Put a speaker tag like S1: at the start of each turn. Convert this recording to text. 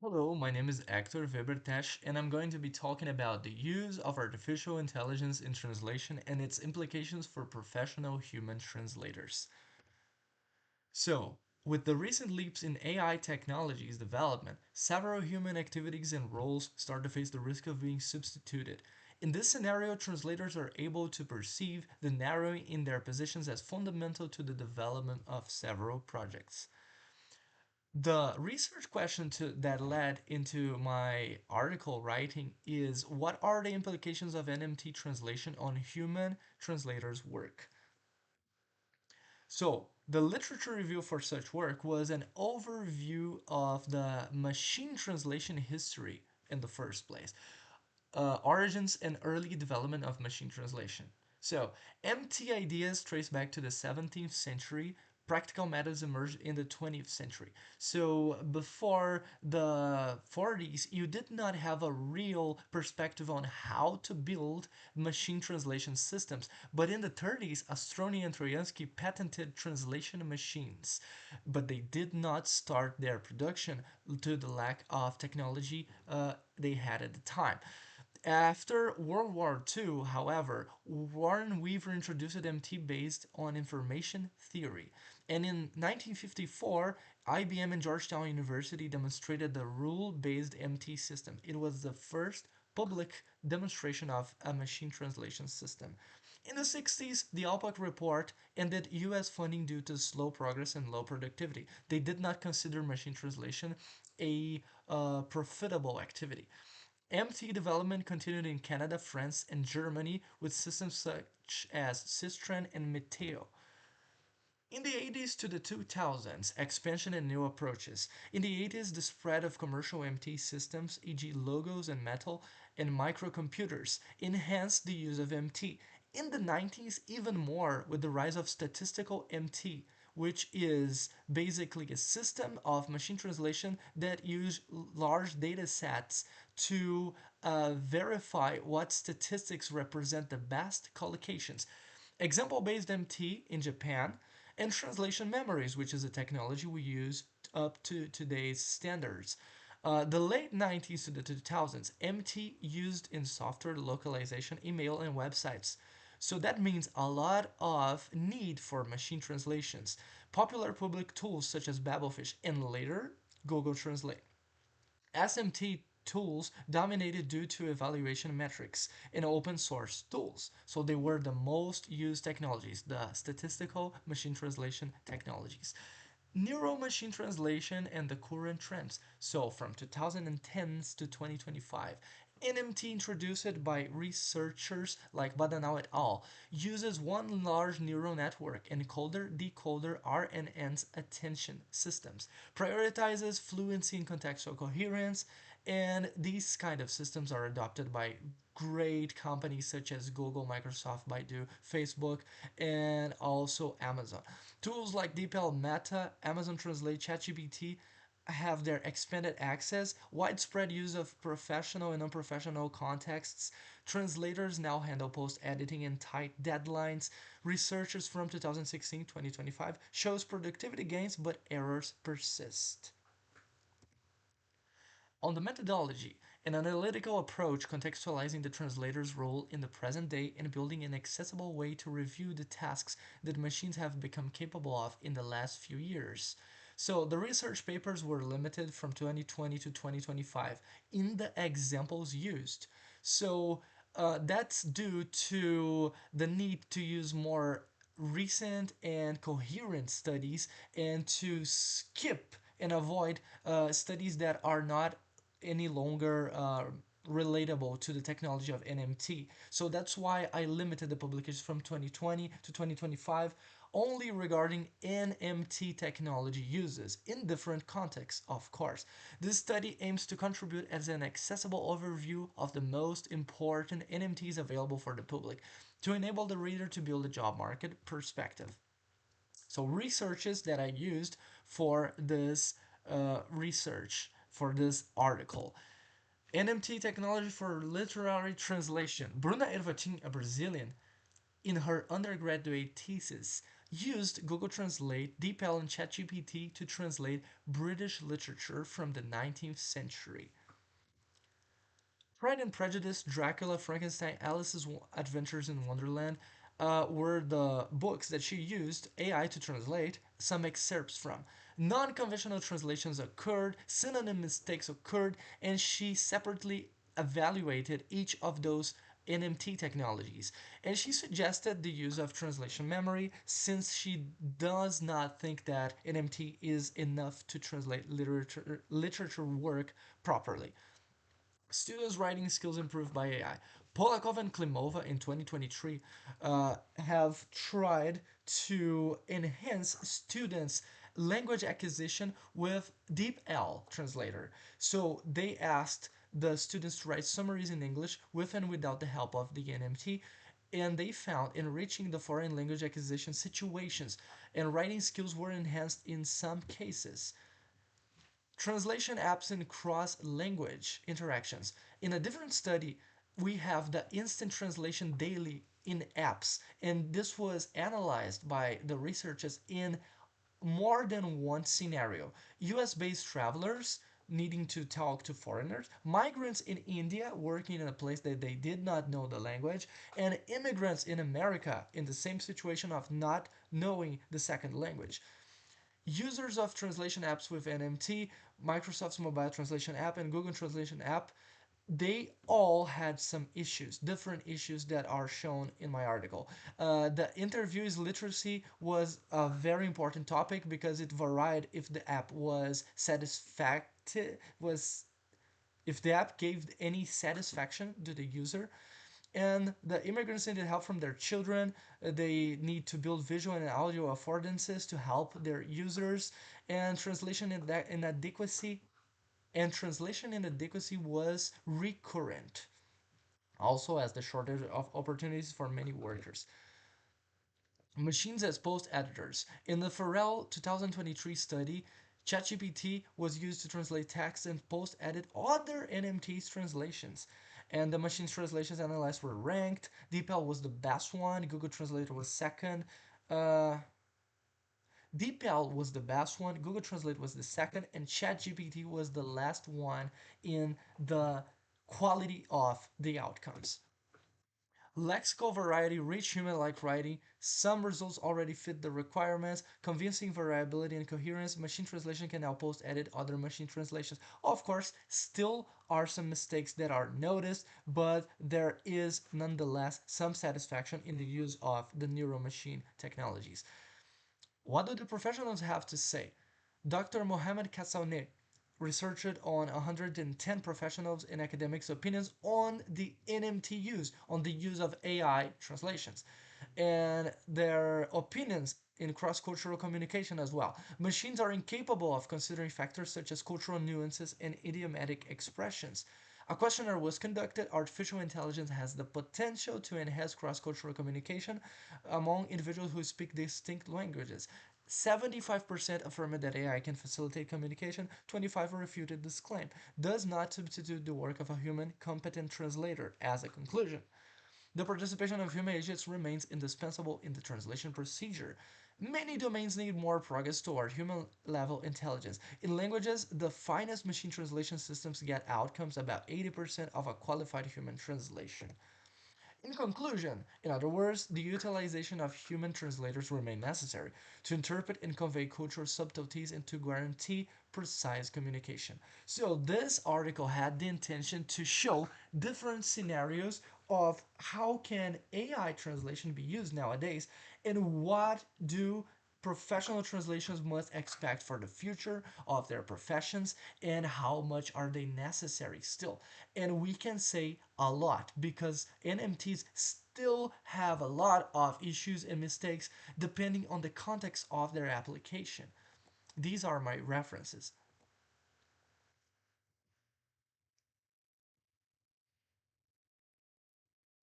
S1: Hello, my name is Hector Webertesh, and I'm going to be talking about the use of artificial intelligence in translation and its implications for professional human translators. So, with the recent leaps in AI technologies development, several human activities and roles start to face the risk of being substituted. In this scenario, translators are able to perceive the narrowing in their positions as fundamental to the development of several projects. The research question that led into my article writing is what are the implications of NMT translation on human translators' work? So, the literature review for such work was an overview of the machine translation history in the first place, origins and early development of machine translation. So, MT ideas trace back to the 17th century. Practical methods emerged in the 20th century. So, before the 40s, you did not have a real perspective on how to build machine translation systems. But in the 30s, Astroni and Troyansky patented translation machines. But they did not start their production due to the lack of technology they had at the time. After World War II, however, Warren Weaver introduced MT based on information theory. And in 1954, IBM and Georgetown University demonstrated the rule based MT system. It was the first public demonstration of a machine translation system. In the 60s, the ALPAC report ended US funding due to slow progress and low productivity. They did not consider machine translation a profitable activity. MT development continued in Canada, France, and Germany with systems such as Systran and Meteo. In the 80s to the 2000s, expansion and new approaches. In the 80s, the spread of commercial MT systems, e.g., logos and metal, and microcomputers, enhanced the use of MT. In the 90s, even more with the rise of statistical MT, which is basically a system of machine translation that use large data sets to verify what statistics represent the best collocations. Example-based MT in Japan, and translation memories, which is a technology we use up to today's standards. The late 90s to the 2000s, MT used in software localization, email, and websites. So that means a lot of need for machine translations. Popular public tools such as Babelfish and later Google Translate. SMT tools dominated due to evaluation metrics and open source tools. So they were the most used technologies, the statistical machine translation technologies. Neuro machine translation and the current trends. So from 2010s to 2025, NMT introduced by researchers like Badanao et al. Uses one large neural network encoder decoder RNN's attention systems, prioritizes fluency and contextual coherence, and these kind of systems are adopted by great companies such as Google, Microsoft, Baidu, Facebook, and also Amazon. Tools like DeepL, Meta, Amazon Translate, Chat GPT have their expanded access, widespread use of professional and unprofessional contexts. Translators now handle post editing and tight deadlines. Researchers from 2016-2025 shows productivity gains, but errors persist. On the methodology, an analytical approach contextualizing the translator's role in the present day and building an accessible way to review the tasks that machines have become capable of in the last few years. So the research papers were limited from 2020 to 2025 in the examples used. So that's due to the need to use more recent and coherent studies and to skip and avoid studies that are not any longer relatable to the technology of NMT. So that's why I limited the publications from 2020 to 2025 only regarding NMT technology uses in different contexts, of course. This study aims to contribute as an accessible overview of the most important NMTs available for the public to enable the reader to build a job market perspective. So researches that I used for this research, for this article. NMT technology for literary translation. Bruna Ervatin, a Brazilian, in her undergraduate thesis, used Google Translate, DeepL, and Chat GPT to translate British literature from the 19th century. Pride and Prejudice, Dracula, Frankenstein, Alice's Adventures in Wonderland were the books that she used AI to translate some excerpts from. Non conventional translations occurred, synonym mistakes occurred, and she separately evaluated each of those NMT technologies. And she suggested the use of translation memory since she does not think that NMT is enough to translate literature work properly. Students' writing skills improved by AI. Polakov and Klimova in 2023 have tried to enhance students' language acquisition with DeepL translator. So they asked the students to write summaries in English with and without the help of the NMT, and they found enriching the foreign language acquisition situations, and writing skills were enhanced in some cases. Translation apps and cross language interactions. In a different study, we have the instant translation daily in apps, and this was analyzed by the researchers in more than one scenario. US based travelers needing to talk to foreigners, migrants in India working in a place that they did not know the language, and immigrants in America in the same situation of not knowing the second language. Users of translation apps with NMT, Microsoft's mobile translation app, and Google Translation app, they all had some issues, different issues that are shown in my article. The interviews literacy was a very important topic because it varied if the app was satisfactory, was if the app gave any satisfaction to the user, and the immigrants needed help from their children. They need to build visual and audio affordances to help their users, and inadequacy translation inadequacy was recurrent, also as the shortage of opportunities for many workers. Machines as post editors. In the Farrell 2023 study, ChatGPT was used to translate text and post edit other NMT's translations. And the machine's translations analyzed were ranked. DeepL was the best one, Google Translator was second. Uh, DeepL was the best one, Google Translate was the second, and ChatGPT was the last one in the quality of the outcomes. Lexical variety, rich human-like writing. Some results already fit the requirements. Convincing variability and coherence. Machine translation can now post-edit other machine translations. Of course, still are some mistakes that are noticed, but there is nonetheless some satisfaction in the use of the neuro-machine technologies. What do the professionals have to say? Dr. Mohamed Kassaouné researched on 110 professionals and academics' opinions on the NMT use, on the use of AI translations, and their opinions in cross-cultural communication as well. Machines are incapable of considering factors such as cultural nuances and idiomatic expressions. A questionnaire was conducted. Artificial intelligence has the potential to enhance cross-cultural communication among individuals who speak distinct languages. 75% affirmed that AI can facilitate communication, 25% refuted this claim. Does not substitute the work of a human competent translator. As a conclusion, the participation of human agents remains indispensable in the translation procedure. Many domains need more progress toward human level intelligence. In languages, the finest machine translation systems get outcomes about 80% of a qualified human translation. In conclusion, in other words, the utilization of human translators remain necessary to interpret and convey cultural subtleties and to guarantee precise communication. So this article had the intention to show different scenarios of how can AI translation be used nowadays and what do professional translations must expect for the future of their professions and how much are they necessary still. And we can say a lot because NMTs still have a lot of issues and mistakes depending on the context of their application. These are my references.